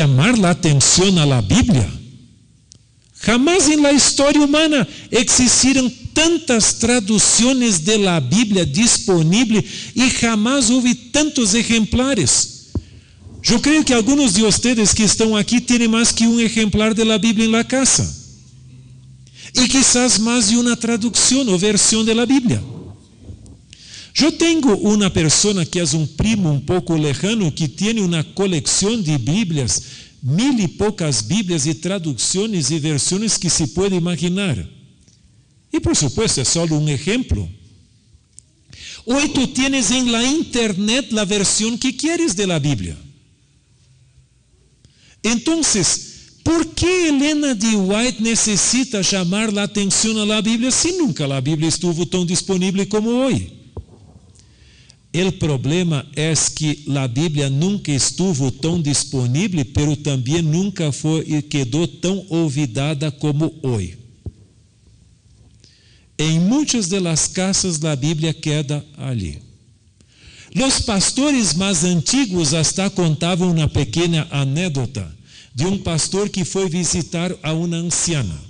llamar la atención a la Biblia. Jamás en la historia humana existieron tantas traducciones de la Biblia disponibles y jamás hubo tantos ejemplares. Yo creo que algunos de ustedes que están aquí tienen más que un ejemplar de la Biblia en la casa. Y quizás más de una traducción o versión de la Biblia. Yo tengo una persona que es un primo un poco lejano que tiene una colección de Biblias, 1000 y pocas Biblias y traducciones y versiones que se puede imaginar. Y por supuesto es solo un ejemplo. Hoy tú tienes en la internet la versión que quieres de la Biblia. Entonces, ¿por qué Elena de White necesita llamar la atención a la Biblia si nunca la Biblia estuvo tan disponible como hoy? El problema es que la Biblia nunca estuvo tan disponible, pero también nunca quedó tan olvidada como hoy. En muchas de las casas la Biblia queda allí. Los pastores más antiguos hasta contaban una pequeña anécdota de un pastor que fue visitar a una anciana.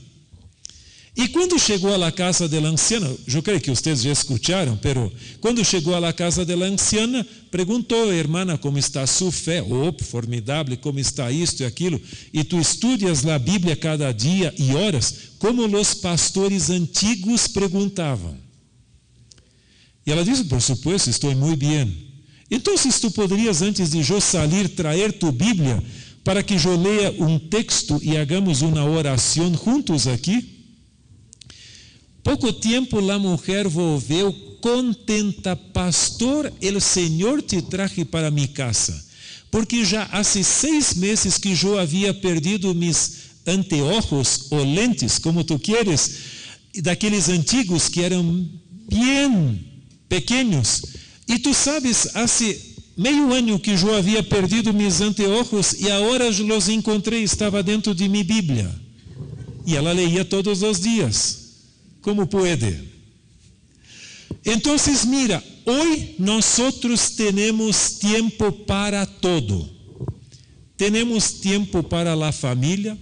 Y cuando llegó a la casa de la anciana, yo creo que ustedes ya escucharon, pero cuando llegó a la casa de la anciana, preguntó, hermana, ¿cómo está su fe? Oh, formidable, ¿cómo está esto y aquilo? Y tú estudias la Biblia cada día y horas, como los pastores antiguos preguntaban. Y ella dice, por supuesto, estoy muy bien. Entonces tú podrías, antes de yo salir, traer tu Biblia para que yo lea un texto y hagamos una oración juntos aquí. Pouco tempo a mujer volveu contenta, pastor, el Senhor te traje para mi casa, porque já há 6 meses que eu havia perdido mis anteojos ou lentes, como tu quieres, daqueles antigos que eram bem pequenos. E tu sabes, há meio ano que eu havia perdido mis anteojos e agora los encontrei, estava dentro de minha Bíblia. E ela leía todos os dias. Como puede. Entonces, mira, hoy nosotros tenemos tiempo para todo. Tenemos tiempo para la familia,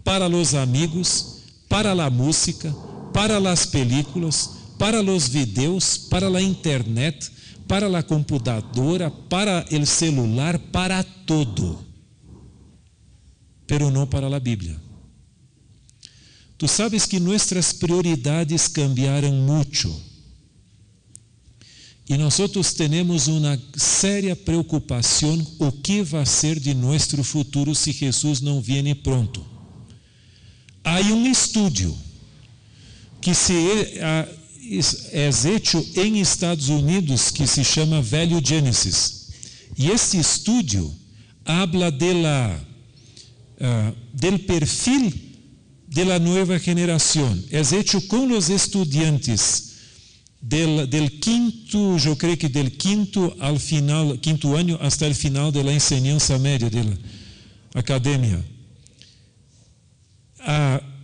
para los amigos, para la música, para las películas, para los videos, para la internet, para la computadora, para el celular, para todo. Pero no para la Biblia. Tu sabes que nuestras prioridades cambiaram muito. E nós temos uma séria preocupação o que vai ser de nosso futuro se Jesus não viene pronto. Há um estudo que é feito em Estados Unidos que se chama Value Genesis. E este estudo habla del perfil de la nueva generación. Es hecho con los estudiantes del quinto, yo creo que del quinto al final, quinto año hasta el final de la enseñanza media de la academia.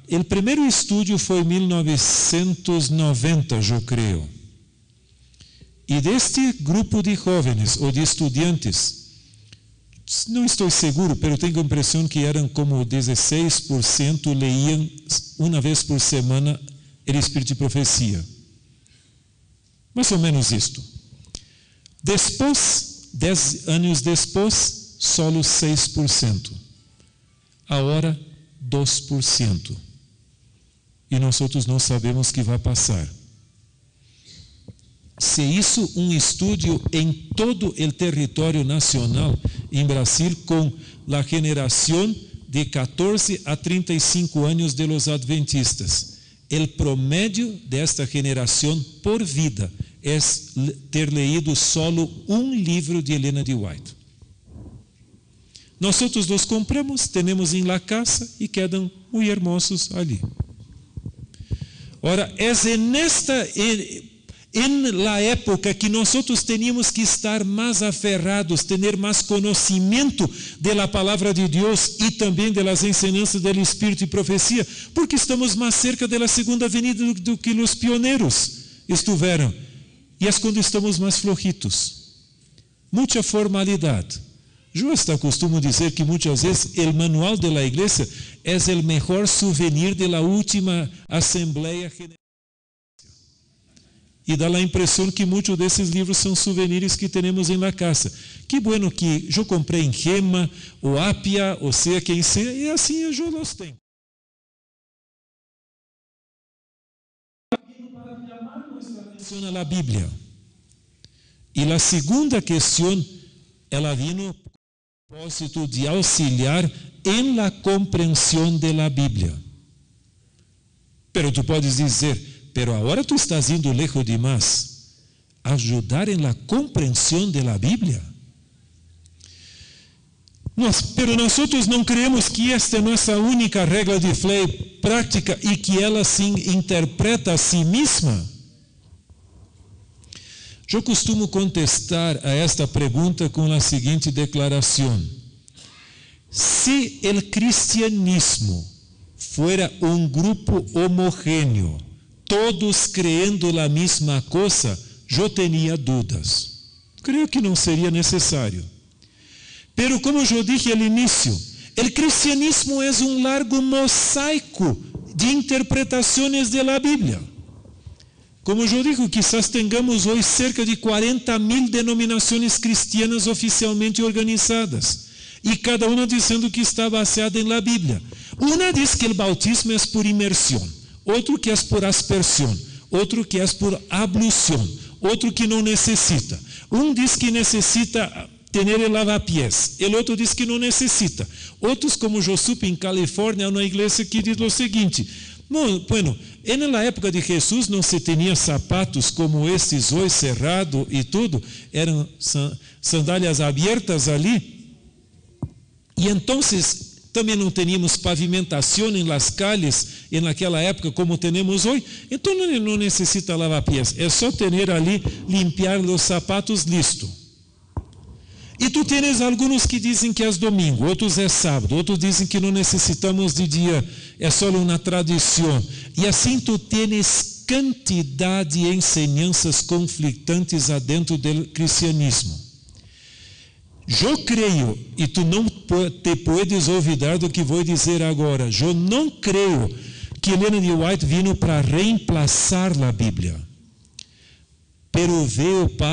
El primer estudio fue en 1990, yo creo. Y de este grupo de jóvenes o de estudiantes, não estou seguro, pero tenho a impressão que eram como 16% leíam uma vez por semana o Espírito de Profecia. Mais ou menos isto. Depois, 10 anos depois, solo 6%. Agora, 2%. E nós outros não sabemos o que vai passar. Se isso um estudo em todo o território nacional em Brasil com a geração de 14 a 35 anos de los adventistas. O promédio desta geração por vida é ter leído solo um livro de Elena de White. Nós os compramos, temos em la casa e quedam muito hermosos ali. Ora, é en la época que nosotros teníamos que estar más aferrados, tener más conocimiento de la palabra de Dios y también de las enseñanzas del Espíritu y profecía, porque estamos más cerca de la segunda venida do que los pioneros estuvieron. Y es cuando estamos más flojitos. Mucha formalidad. Eu hasta costumo dizer que muitas vezes o manual de la igreja é o melhor souvenir de la última Assembleia General. E dá a impressão que muitos desses livros são souvenirs que temos em la casa. Que bueno que eu comprei em Gema, ou Apia, ou seja quem seja, e assim eu os tenho. Para chamar nossa atenção à Bíblia. E a segunda questão, ela vino com o propósito de auxiliar em la compreensão de la Bíblia. Pero tu podes dizer, pero agora tu estás indo lejos demais. Ajudar em la compreensão de la Bíblia? Pero nós não creemos que esta é nossa única regra de fé prática e que ela se interpreta a si mesma. Eu costumo contestar a esta pergunta com a seguinte declaração: se o cristianismo fuera um grupo homogêneo, todos crendo a mesma coisa, eu teria dúvidas. Creio que não seria necessário. Pero como eu dije al início, o cristianismo é um largo mosaico de interpretações de la Bíblia. Como eu digo, quizás tengamos hoje cerca de 40.000 denominações cristianas oficialmente organizadas, e cada uma dizendo que está baseada em la Bíblia. Uma diz que o bautismo é por imersão, outro que é por aspersão, outro que é por ablução, outro que não necessita. Um diz que necessita ter el lavapiés, o outro diz que não necessita. Outros, como eu supe em Califórnia, há uma igreja que diz o seguinte: bueno, na época de Jesus não se tinha sapatos como estes hoje, cerrado e tudo, eram sandálias abertas ali, e então também não teníamos pavimentação em las calles, e naquela época como temos hoje, então não necessita lavapiés, é só ter ali, limpiar os sapatos, listo. E tu tens alguns que dizem que é domingo, outros é sábado, outros dizem que não necessitamos de dia, é só uma tradição. E assim tu tens quantidade de ensinanças conflitantes adentro do cristianismo. Eu creio, e tu não te puedes olvidar do que vou dizer agora, eu não creio que Ellen G. White vino para reemplaçar a Bíblia, pero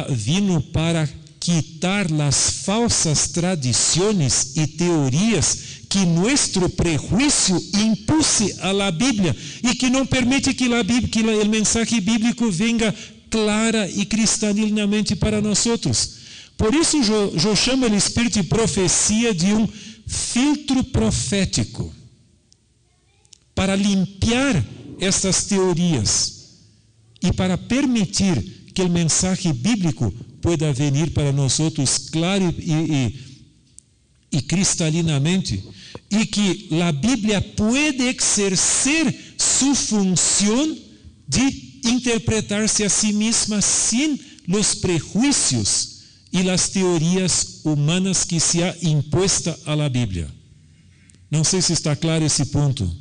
vino para quitar as falsas tradições e teorias que nosso prejuízo impuse a la Bíblia e que não permite que o mensagem bíblico venga clara e cristalinamente para nós outros. Por isso eu chamo o espírito de profecia de um filtro profético para limpar essas teorias e para permitir que o mensagem bíblico pueda venir para nós outros claro e cristalinamente, e que a Bíblia pode exercer sua função de interpretar-se a si mesma sem os prejuízos e as teorias humanas que se ha imposta a la Bíblia. Não sei se está claro esse ponto.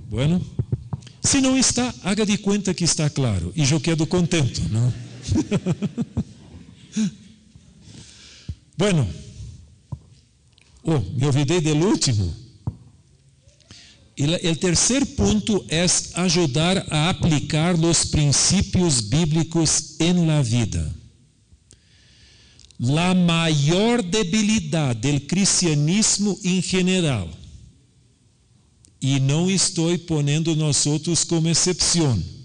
Bueno, se não está, haga de conta que está claro, e eu quedo contento, não? Bueno, me olvidei do último. O terceiro ponto é ajudar a aplicar os princípios bíblicos em la vida. La maior debilidade do cristianismo em geral, e não estou ponendo nós outros como exceção,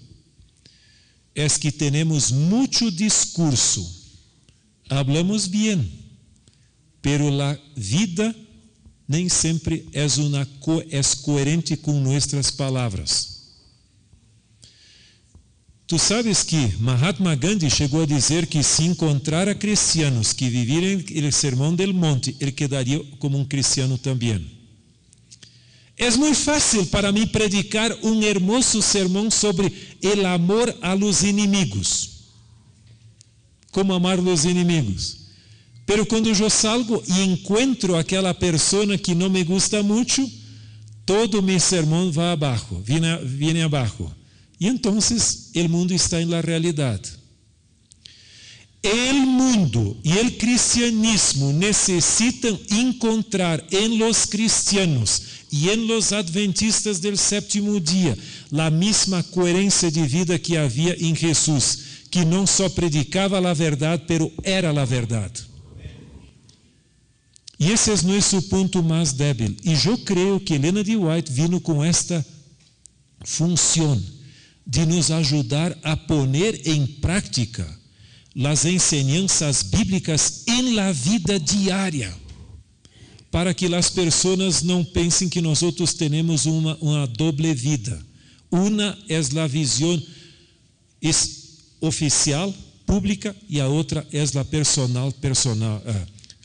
é que temos muito discurso, hablamos bem, pero la vida nem sempre é coerente com nossas palavras. Tu sabes que Mahatma Gandhi chegou a dizer que se encontrara cristianos que viviam o sermão del monte, ele quedaria como um cristiano também. É muito fácil para mim predicar um hermoso sermão sobre o amor a los inimigos. Como amar los inimigos. Pero quando eu salgo e encontro aquela pessoa que não me gusta muito, todo meu sermão vai abaixo, viene abaixo. E então, o mundo está em la realidade. El mundo y el cristianismo necesitan encontrar en los cristianos y en los adventistas del séptimo día la misma coherencia de vida que había en Jesús, que no solo predicaba la verdad, pero era la verdad. Y ese es nuestro punto más débil. Y yo creo que Elena de White vino con esta función de nos ayudar a poner en práctica las enseñanzas bíblicas en la vida diaria, para que las personas no piensen que nosotros tenemos una doble vida. Una es la visión oficial, pública, y a otra es la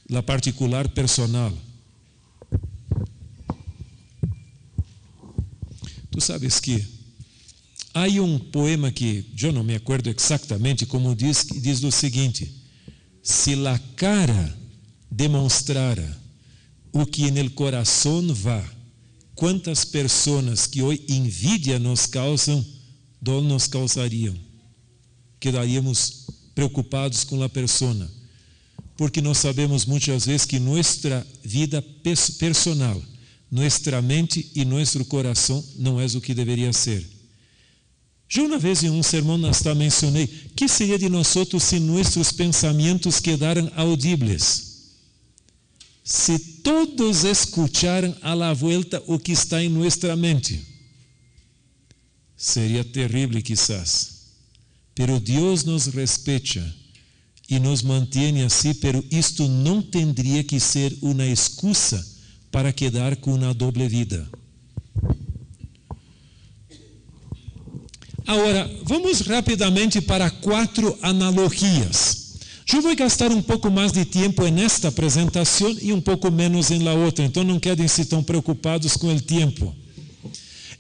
la particular personal. Tú sabes que hay un poema que yo no me acuerdo exactamente como diz lo seguinte: si la cara demonstrara o que en el corazón va, ¿cuántas personas que hoy envidia nos causan, dor nos causarían? Quedaríamos preocupados con la persona, porque nós sabemos muitas vezes que nossa vida personal, nossa mente e nosso coração não é o que deveria ser. Eu uma vez em um sermão hasta mencionei, que seria de nós se nossos pensamentos quedaram audíveis? Se todos escucharan a la vuelta o que está em nossa mente. Seria terrível quizás, pero Deus nos respeita e nos mantém assim, pero isto não tendria que ser uma excusa para quedar com uma doble vida. Agora, vamos rapidamente para 4 analogias. Eu vou gastar um pouco mais de tempo nesta apresentação e um pouco menos em la outra, então não quedem-se tão preocupados com o tempo.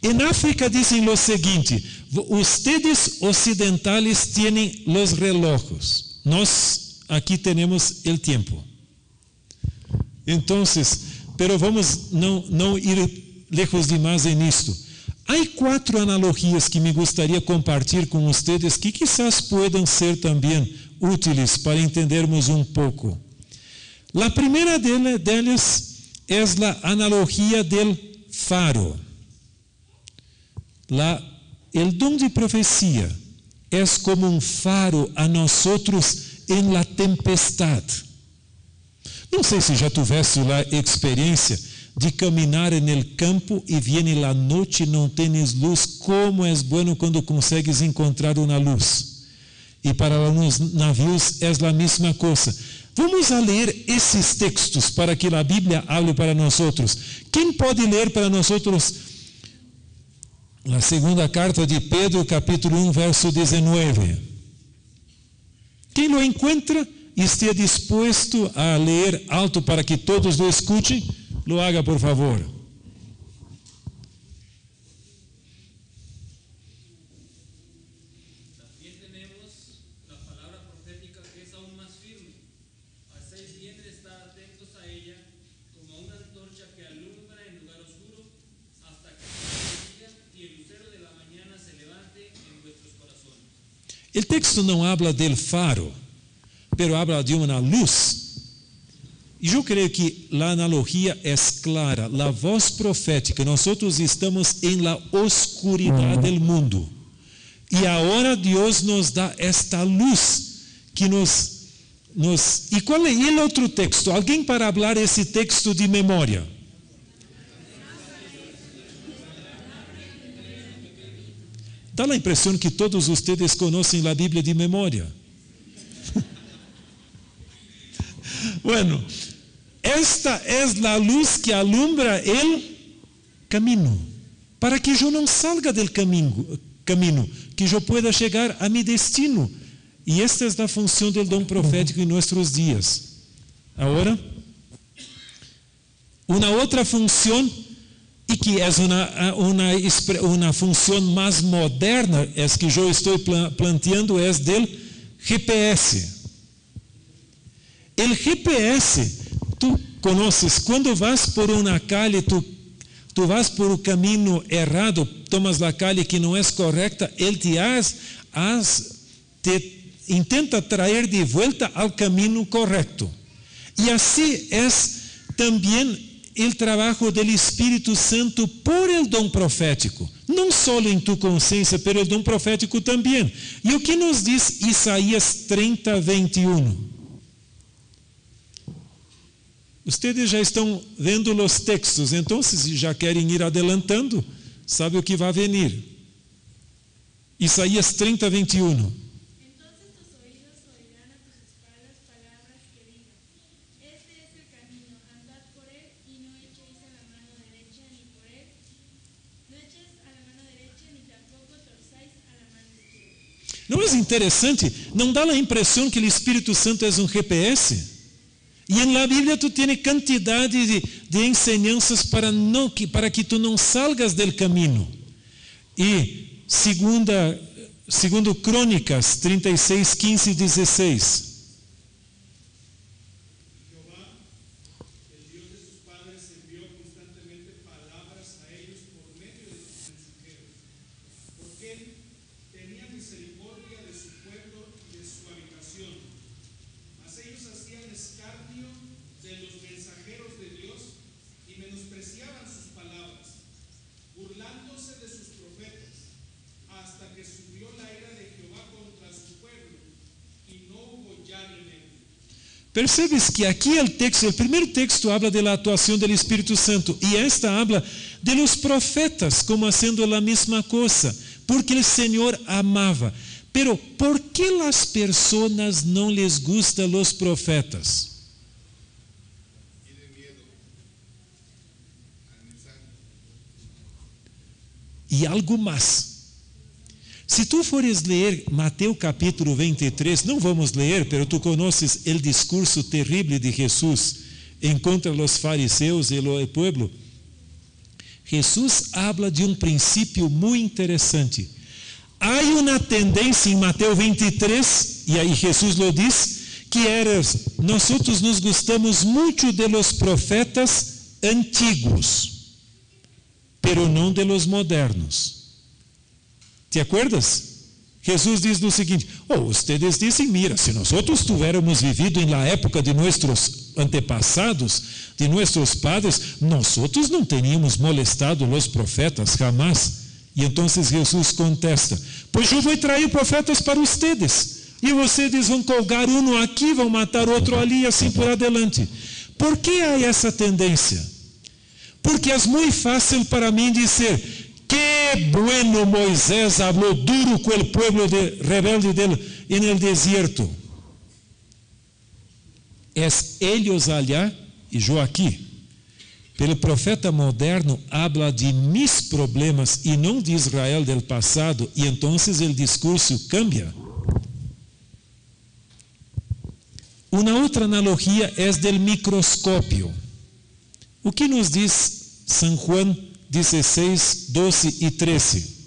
Em África dizem o seguinte: ustedes ocidentais têm os relógios, nós aqui temos o tempo. Então, pero vamos não ir lejos demais nisto. Há 4 analogias que me gostaria compartilhar com vocês que quizás puedan ser também úteis para entendermos um pouco. A primeira delas é a analogia del faro. El dom de profecia é como um faro a nós em la tempestade. Não sei se já tivesse a experiência de caminhar no campo e viene a noite e não tens luz. Como é bueno quando consegues encontrar uma luz. E para os navios é a mesma coisa. Vamos a ler esses textos para que a Bíblia hable para nós. Quem pode ler para nós a segunda carta de Pedro, capítulo 1, verso 19? Quem lo encontra e esteja disposto a ler alto para que todos lo escutem, lo haga, por favor. También tenemos la palabra profética que es aún más firme. Hacéis bien en estar atentos a ella, como a una antorcha que alumbra en lugar oscuro, hasta que el día y el lucero de la mañana se levante en vuestros corazones. El texto não habla del faro, pero habla de uma luz. E eu creio que a analogia é clara. A voz profética, nós estamos em la oscuridade do mundo. E agora Deus nos dá esta luz que nos... E qual é o outro texto? Alguém para falar esse texto de memória? Dá a impressão que todos vocês conhecem a Bíblia de memória. Bueno, esta é a luz que alumbra o caminho, para que eu não salga do caminho, que eu pueda chegar a mi destino. E esta é a função do dom profético em nossos dias. Agora, uma outra função, e que é uma função mais moderna, é que eu estou planteando, é do GPS. O GPS, tu conheces, quando vas por uma calle, tu vas por o caminho errado, tomas a calle que não é correta, ele te intenta traer de vuelta al camino correcto. Y así es también el trabajo del Espíritu Santo por el don profético. No solo en tu conciencia, pero el don profético también. Y o que nos diz Isaías 30, 21? Ustedes já estão vendo os textos, então se já querem ir adelantando, sabe o que vai venir. Isaías 30, 21. Entonces tus oídos oirán a tus espaldas palabras que digan: Este es el camino, andad por él, y no echéis a la mano derecha ni por él, no eches a la mano derecha ni tampoco torzáis a la mano izquierda. Não é interessante? Não dá a impressão que o Espírito Santo é um GPS? E na Bíblia tu tens quantidade de ensinanças para que tu não salgas del caminho. E segundo Crônicas 36, 15 e 16. Percebes que aqui o primeiro texto habla da atuação do Espírito Santo e esta habla de los profetas como haciendo a mesma coisa, porque o Senhor amava. Pero ¿por que as pessoas não les gustan los profetas? E algo mais. Se tu fores ler Mateus capítulo 23, não vamos ler, pero tu conoces o discurso terrível de Jesus em contra os fariseus e o povo. Jesus habla de princípio muito interessante. Há uma tendência em Mateus 23, e aí Jesus lo diz, que nós nos gostamos muito de los profetas antigos, pero não de los modernos. ¿Te acuerdas? Jesus diz o seguinte: ustedes dizem, mira, se nós tivéssemos vivido na época de nossos antepassados, de nossos padres, nós não teríamos molestado os profetas jamás. E então Jesus contesta: pois eu vou trazer profetas para ustedes, e vocês vão colgar um aqui, vão matar outro ali, e assim por adiante. Por que há essa tendência? Porque é muito fácil para mim dizer: que bueno Moisés falou duro com o pueblo rebelde en el desierto. Es ellos allá e eu aqui. Pelo profeta moderno habla de mis problemas e não de Israel del passado, e então o discurso cambia. Uma outra analogia é del microscópio. O que nos diz São Juan 16, 12 e 13.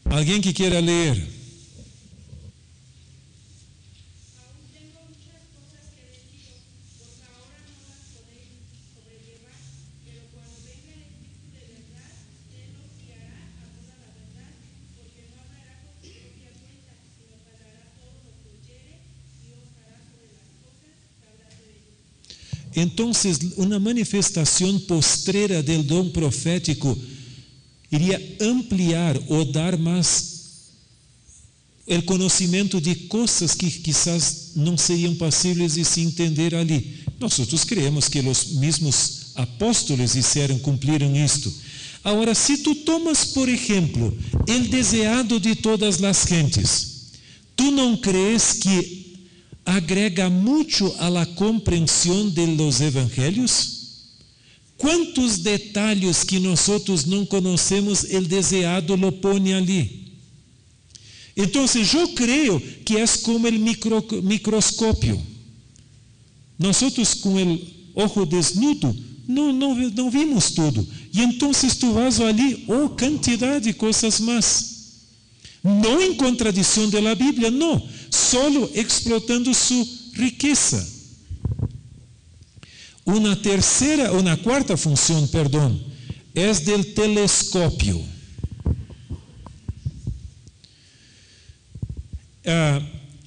Alguém que queira ler? Aún tengo muchas cosas que deciros, pues ahora no las podéis sobrellevar, pero cuando venga el Espíritu de verdad, Él os guiará a toda la verdad, porque no hablará por su propia cuenta, sino que hablará todo lo que oyere y os hará sobre las cosas que habrá de ellos. Então, uma manifestação postrera del dom profético iria ampliar ou dar mais o conhecimento de coisas que quizás não seriam passíveis de se entender ali. Nós creemos que os mesmos apóstolos cumpriram isto. Agora, se tu tomas, por exemplo, o desejado de todas as gentes, tu não crees que agrega muito a la compreensão de los evangelios? Quantos detalhes que nós não conhecemos, o desejado lo põe ali. Então, eu creio que é como o microscópio. Nós com o ojo desnudo não vimos tudo. E então tu vas ali, quantidade de coisas mais. Não em contradição da Bíblia, não. Solo explotando sua riqueza. Uma quarta função, es del telescopio.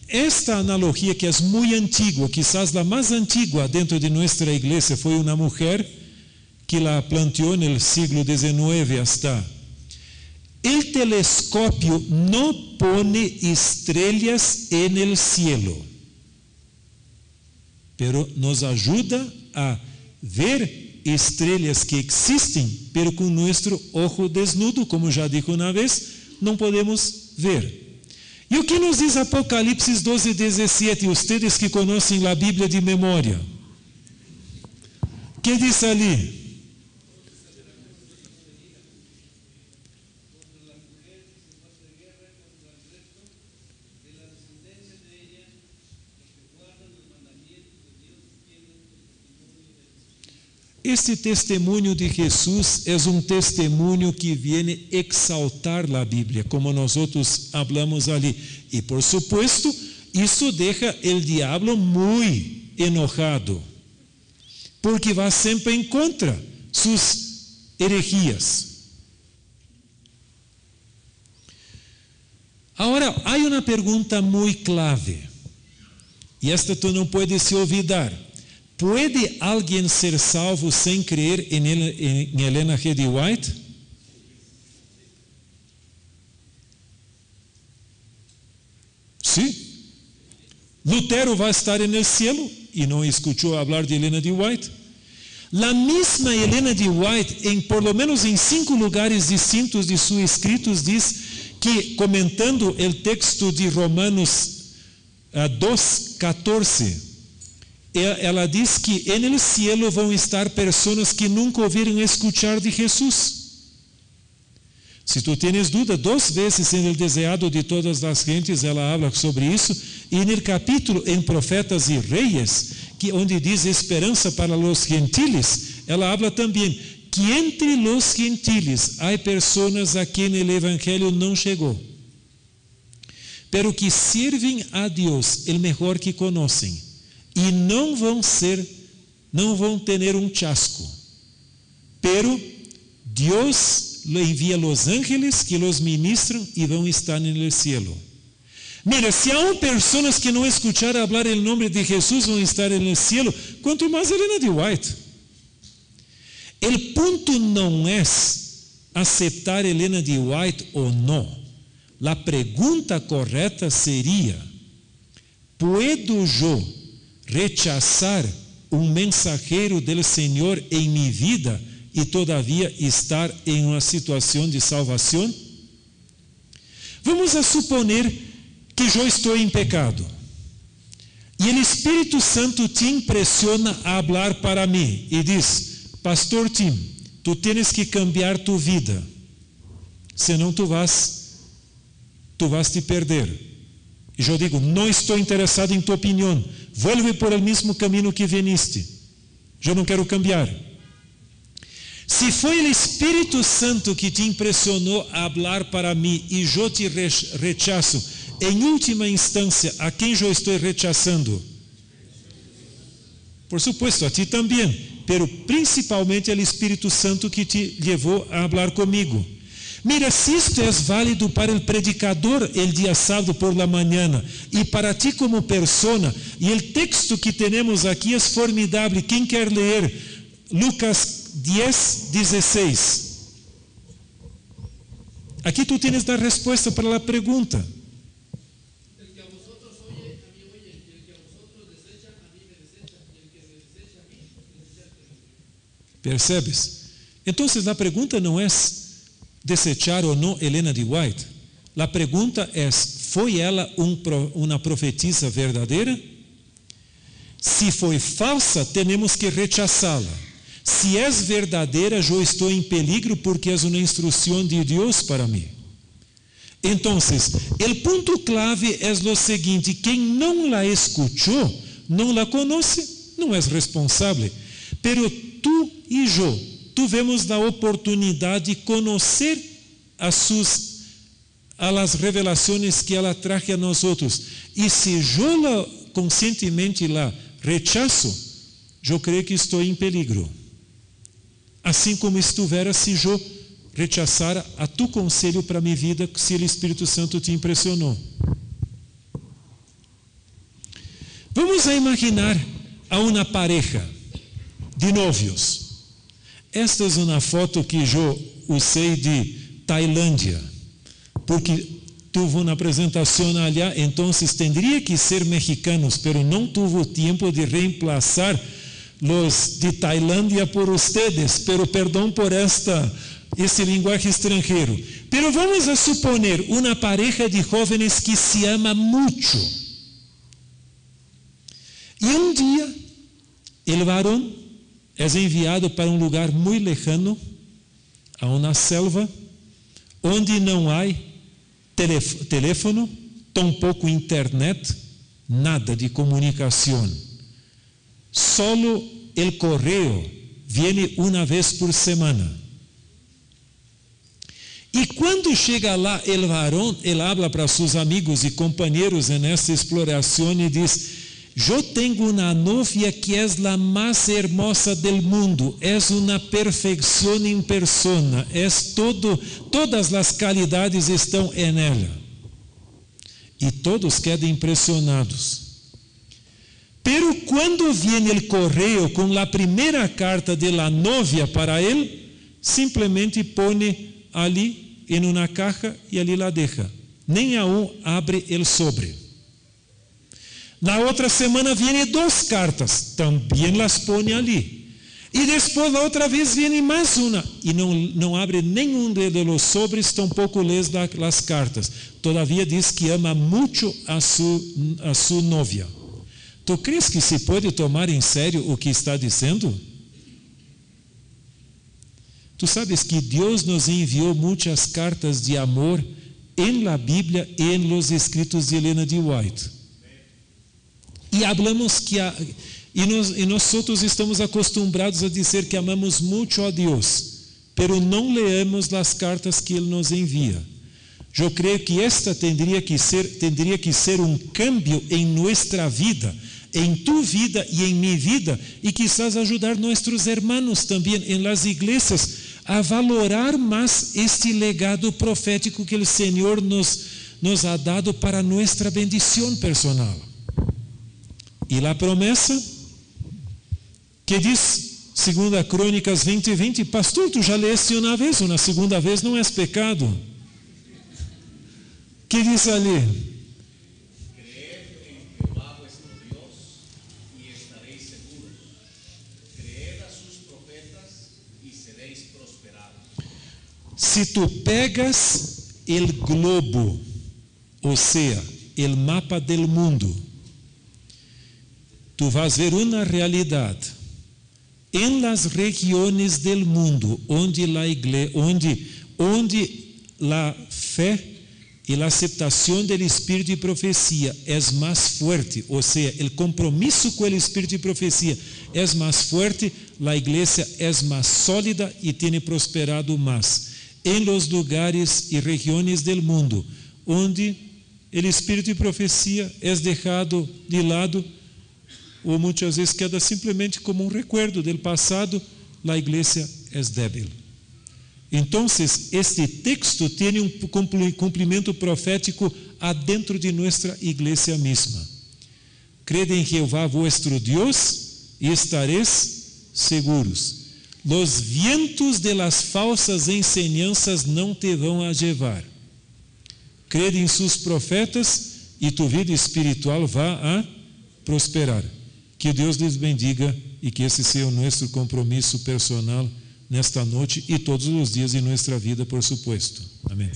Esta analogía, que es muy antigua, quizás la más antigua dentro de nuestra iglesia, fue una mujer que la planteó en el siglo XIX hasta. El telescopio no pone estrellas en el cielo, pero nos ayuda a ver estrellas que existen, pero con nuestro ojo desnudo, como ya dijo una vez, no podemos ver. E o que nos diz Apocalipse 12:17? Ustedes que conhecem a Bíblia de memória. O que diz ali? Este testemunho de Jesus é um testemunho que vem exaltar a Bíblia, como nós outros hablamos ali. E, por supuesto, isso deixa o diabo muito enojado, porque vai sempre em contra suas herejias. Agora, há uma pergunta muito clave, e esta tu não puedes se olvidar. ¿Puede alguien ser salvo sin creer en Ellen G. White? Sí. Lutero va a estar en el cielo y no escuchó hablar de Ellen G. White. La misma Ellen G. White, por lo menos en 5 lugares distintos de sus escritos, dice que, comentando el texto de Romanos 2:14, ela diz que no cielo vão estar pessoas que nunca ouviram escuchar de Jesus. Se tu tens dúvida, 2 vezes em El Deseado de Todas as Gentes, ela habla sobre isso, e no capítulo em Profetas e Reis, que onde diz esperança para os gentiles, ela habla também que entre os gentiles há pessoas a quem o evangelho não chegou, pero que servem a Deus, o melhor que conhecem. E não vão ter um chasco, pero Deus le envia los ángeles que los ministram e vão estar no cielo. Mira, se há pessoas que não escucharam falar o nome de Jesus vão estar no cielo, quanto mais Ellen G. White. O ponto não é aceitar Ellen G. White ou não. A pergunta correta seria: ¿puedo eu rechazar mensajero del Senhor em minha vida e todavia estar em uma situação de salvação? Vamos a suponer que eu estou em pecado e o Espírito Santo te impressiona a falar para mim e diz: Pastor Tim, tu tens que cambiar tu vida, senão tu vas te perder. E eu digo: não estou interessado em tua opinião, vuelve por el mesmo caminho que veniste, eu não quero cambiar. Se foi o Espírito Santo que te impressionou a falar para mim e eu te rechazo, em última instância, a quem eu estou rechazando? Por supuesto, a ti também, pero principalmente o Espírito Santo que te levou a falar comigo. Mira, se isto é válido para o predicador el dia sábado por la mañana e para ti como persona, e o texto que temos aqui é formidável. Quem quer ler? Lucas 10:16. Aqui tu tens a resposta para a pergunta. El que a vosotros oye, a mí oye, y el que a vosotros desecha, a mí me desecha, y el que me desecha a mí, desecha a mí. Percebes? Então, a pergunta não é desechar ou não Ellen G. White. A pergunta é: foi ela uma profetisa verdadeira? Se foi falsa, temos que rechazá-la. Se é verdadeira, eu estou em peligro porque é uma instrução de Deus para mim. Então, o ponto clave é o seguinte: quem não la escuchou, não la conoce, não é responsável. Pero tu e eu tivemos a oportunidade de conhecer as revelações que ela traje a nós outros. E se eu conscientemente la rechazo, eu creio que estou em peligro. assim como estivera se eu rechazara a tu conselho para minha vida, se o Espírito Santo te impressionou. Vamos a imaginar a uma pareja de novios. Esta é uma foto que eu usei de Tailândia, porque tive uma apresentação allá, então teria que ser mexicanos, pero não tive tempo de reemplazar los de Tailândia por ustedes, pero perdão por esse linguagem estrangeiro. Pero vamos a suponer uma pareja de jóvenes que se ama muito. E um dia, o varão é enviado para um lugar muito lejano, a uma selva, onde não há teléfono, tampouco internet, nada de comunicação. Solo o correio vem uma vez por semana. E quando chega lá o varão, ele habla para seus amigos e companheiros nessa exploração e diz: eu tenho uma novia que é a mais hermosa do mundo, é uma perfeição em persona, todas as qualidades estão em ela. E todos quedam impressionados. Pero quando vem o correio com a primeira carta de la novia para ele, simplesmente põe ali em uma caixa e ali la deja. Nem aún abre o sobre. Na outra semana vêm 2 cartas, também las põe ali. E depois, a outra vez, vem mais uma. E não abre nenhum de los sobres, tampouco lê as cartas. Todavia diz que ama muito a sua novia. Tu crees que se pode tomar em sério o que está dizendo? Tu sabes que Deus nos enviou muitas cartas de amor em la Bíblia e em los escritos de Helena de White. E hablamos nós estamos acostumbrados a dizer que amamos muito a Deus, pero não leemos as cartas que Ele nos envia. Eu creio que esta tendría que ser um cambio em nossa vida, em tu vida e em minha vida, e quizás ajudar nossos hermanos também em las iglesias a valorar mais este legado profético que o Senhor nos ha dado para nossa bendição personal. E a promessa que diz, 2 Crônicas 20:20, pastor, tu já leste uma vez, uma segunda vez não é pecado. Que diz ali? Creed en Jehová vuestro Dios y estaréis seguros. Creed a sus profetas y seréis prosperados. Se tu pegas el globo, ou seja, el mapa del mundo, tu vas ver uma realidade. Em las regiones del mundo, onde la fé e a aceitação do Espírito de profecia é mais forte, ou seja, o compromisso com o Espírito de profecia é mais forte, a igreja é mais sólida e tem prosperado mais. Em los lugares e regiões del mundo, onde o Espírito de profecia é deixado de lado, ou muitas vezes queda simplesmente como recuerdo do passado, a igreja é débil. Então, este texto tem cumprimento profético adentro de nossa igreja mesma. Crede em Jeová vuestro Deus e estareis seguros. Los vientos de las falsas enseñanças não te vão a llevar. Crede em seus profetas e tu vida espiritual vá a prosperar. Que Deus lhes bendiga e que esse seja o nosso compromisso personal nesta noite e todos os dias de nossa vida, por supuesto. Amém.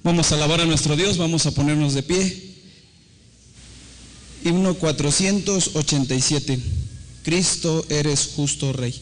Vamos a alabar a nuestro Dios, vamos a ponernos de pie. Himno 487. Cristo eres justo Rey.